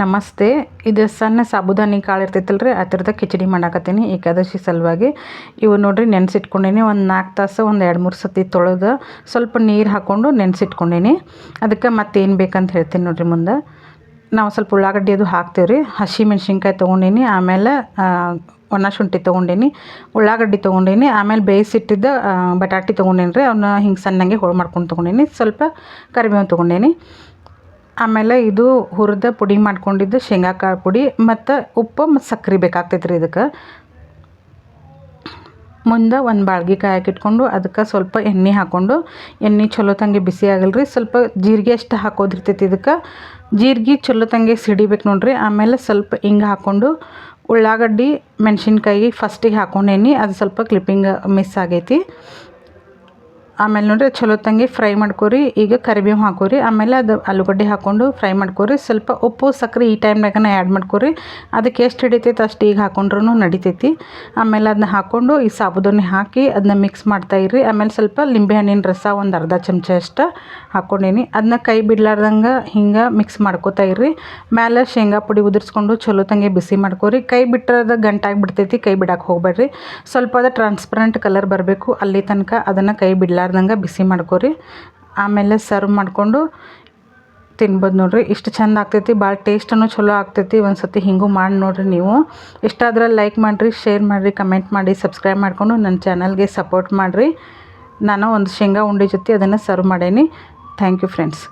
ನಮಸ್ತೆ. ಇದು ಸಣ್ಣ ಸಾಬುದಾನಿ ಕಾಳು ಇರ್ತೈತಲ್ರಿ, ಆ ಥರದ ಕಿಚಡಿ ಮಾಡಾಕತ್ತೀನಿ ಏಕಾದಶಿ ಸಲುವಾಗಿ. ಇವು ನೋಡಿರಿ ನೆನೆಸಿಟ್ಕೊಂಡೀನಿ. ಒಂದು 4 ತಾಸು ಒಂದು 2-3 ಸತಿ ತೊಳೆದು ಸ್ವಲ್ಪ ನೀರು ಹಾಕ್ಕೊಂಡು ನೆನೆಸಿಟ್ಕೊಂಡೀನಿ. ಅದಕ್ಕೆ ಮತ್ತೇನು ಬೇಕಂತ ಹೇಳ್ತೀನಿ ನೋಡಿರಿ ಮುಂದೆ. ನಾವು ಸ್ವಲ್ಪ ಉಳ್ಳಾಗಡ್ಡಿ ಅದು ಹಾಕ್ತೀವಿ ರೀ. ಹಸಿ ಮೆಣ್ಸಿನ್ಕಾಯಿ ತೊಗೊಂಡೀನಿ, ಆಮೇಲೆ ಒಣ ಶುಂಠಿ ತೊಗೊಂಡೀನಿ, ಉಳ್ಳಾಗಡ್ಡಿ ತೊಗೊಂಡೀನಿ, ಆಮೇಲೆ ಬೇಯಿಸಿಟ್ಟಿದ್ದ ಬಟಾಟೆ ತೊಗೊಂಡೀನಿ ರೀ. ಅವನ್ನ ಹಿಂಗೆ ಸಣ್ಣಗೆ ಹೋಳು ಮಾಡ್ಕೊಂಡು ತೊಗೊಂಡೀನಿ. ಸ್ವಲ್ಪ ಕರಿಬೇವು ತೊಗೊಂಡೀನಿ. ಆಮೇಲೆ ಇದು ಹುರಿದ ಪುಡಿ ಮಾಡ್ಕೊಂಡಿದ್ದು ಶೇಂಗಾ ಕಾಳು ಪುಡಿ ಮತ್ತು ಉಪ್ಪು ಮತ್ತು ಸಕ್ಕರೆ ಬೇಕಾಗ್ತೈತೆ ರೀ ಇದಕ್ಕೆ. ಮುಂದೆ ಒಂದು ಬಾಳ್ಗಿಕಾಯಿ ಹಾಕಿಟ್ಕೊಂಡು ಅದಕ್ಕೆ ಸ್ವಲ್ಪ ಎಣ್ಣೆ ಹಾಕ್ಕೊಂಡು, ಎಣ್ಣೆ ಚಲೋ ತಂಗೆ ಬಿಸಿ ಆಗಲ್ರಿ, ಸ್ವಲ್ಪ ಜೀರಿಗೆ ಅಷ್ಟು ಹಾಕೋದಿರ್ತೈತಿ ಇದಕ್ಕೆ. ಜೀರಿಗೆ ಚಲೋ ತಂಗೆ ಸಿಡಿಬೇಕು ನೋಡ್ರಿ. ಆಮೇಲೆ ಸ್ವಲ್ಪ ಹಿಂಗೆ ಹಾಕ್ಕೊಂಡು ಉಳ್ಳಾಗಡ್ಡಿ ಮೆಣಸಿನ್ಕಾಯಿ ಫಸ್ಟಿಗೆ ಹಾಕ್ಕೊಂಡೇನಿ, ಅದು ಸ್ವಲ್ಪ ಕ್ಲಿಪ್ಪಿಂಗ್ ಮಿಸ್ ಆಗೈತಿ. ಆಮೇಲೆ ನೋಡಿರಿ ಚಲೋ ತಂಗಿ ಫ್ರೈ ಮಾಡ್ಕೊರಿ. ಈಗ ಕರಿಬೇವು ಹಾಕೋರಿ, ಆಮೇಲೆ ಅದು ಆಲೂಗಡ್ಡೆ ಹಾಕ್ಕೊಂಡು ಫ್ರೈ ಮಾಡ್ಕೊರಿ. ಸ್ವಲ್ಪ ಉಪ್ಪು ಸಕ್ಕರೆ ಈ ಟೈಮ್ನಾಗನ ಆ್ಯಡ್ ಮಾಡ್ಕೊರಿ. ಅದಕ್ಕೆ ಎಷ್ಟು ಹಿಡಿತೈತೆ ಅಷ್ಟು ಈಗ ಹಾಕೊಂಡ್ರೂ ನಡಿತೈತಿ. ಆಮೇಲೆ ಅದನ್ನ ಹಾಕ್ಕೊಂಡು ಈ ಸಾಬುದಾನಿ ಹಾಕಿ ಅದನ್ನ ಮಿಕ್ಸ್ ಮಾಡ್ತಾಯಿರಿ. ಆಮೇಲೆ ಸ್ವಲ್ಪ ಲಿಂಬೆಹಣ್ಣಿನ ರಸ ಒಂದು ಅರ್ಧ ಚಮಚ ಅಷ್ಟು ಹಾಕ್ಕೊಂಡೀನಿ. ಅದನ್ನ ಕೈ ಬಿಡ್ಲಾರ್ದಂಗೆ ಹಿಂಗೆ ಮಿಕ್ಸ್ ಮಾಡ್ಕೋತಾಯಿರಿ. ಮೇಲೆ ಶೇಂಗಾ ಪುಡಿ ಉದುರಿಸ್ಕೊಂಡು ಚಲೋ ತಂಗಿ ಬಿಸಿ ಮಾಡ್ಕೊರಿ. ಕೈ ಬಿಟ್ಟರೆ ಗಂಟಾಗಿ ಬಿಡ್ತೈತಿ, ಕೈ ಬಿಡಕ್ಕೆ ಹೋಗ್ಬೇಡ್ರಿ. ಸ್ವಲ್ಪ ಅದು ಟ್ರಾನ್ಸ್ಪರೆಂಟ್ ಕಲರ್ ಬರಬೇಕು ಅಲ್ಲಿ ತನಕ ಅದನ್ನು ಕೈ ಬಿಡ್ಲಾರ್ದಂಗೆ ಬಿಸಿ ಮಾಡ್ಕೊರಿ. ಆಮೇಲೆ ಸರ್ವ್ ಮಾಡಿಕೊಂಡು ತಿನ್ಬೋದು ನೋಡ್ರಿ. ಇಷ್ಟು ಚೆಂದ ಆಗ್ತೈತಿ, ಭಾಳ ಟೇಸ್ಟನ್ನು ಚಲೋ ಆಗ್ತೈತಿ. ಒಂದು ಸತಿ ಹಿಂಗೂ ಮಾಡಿ ನೋಡಿರಿ ನೀವು. ಇಷ್ಟ ಆದ್ರೆ ಲೈಕ್ ಮಾಡಿರಿ, ಶೇರ್ ಮಾಡಿರಿ, ಕಮೆಂಟ್ ಮಾಡಿ, ಸಬ್ಸ್ಕ್ರೈಬ್ ಮಾಡಿಕೊಂಡು ನನ್ನ ಚಾನಲ್ಗೆ ಸಪೋರ್ಟ್ ಮಾಡಿರಿ. ನಾನು ಒಂದು ಶೇಂಗಾ ಉಂಡೆ ಜೊತೆ ಅದನ್ನು ಸರ್ವ್ ಮಾಡೇನಿ. Thank you friends.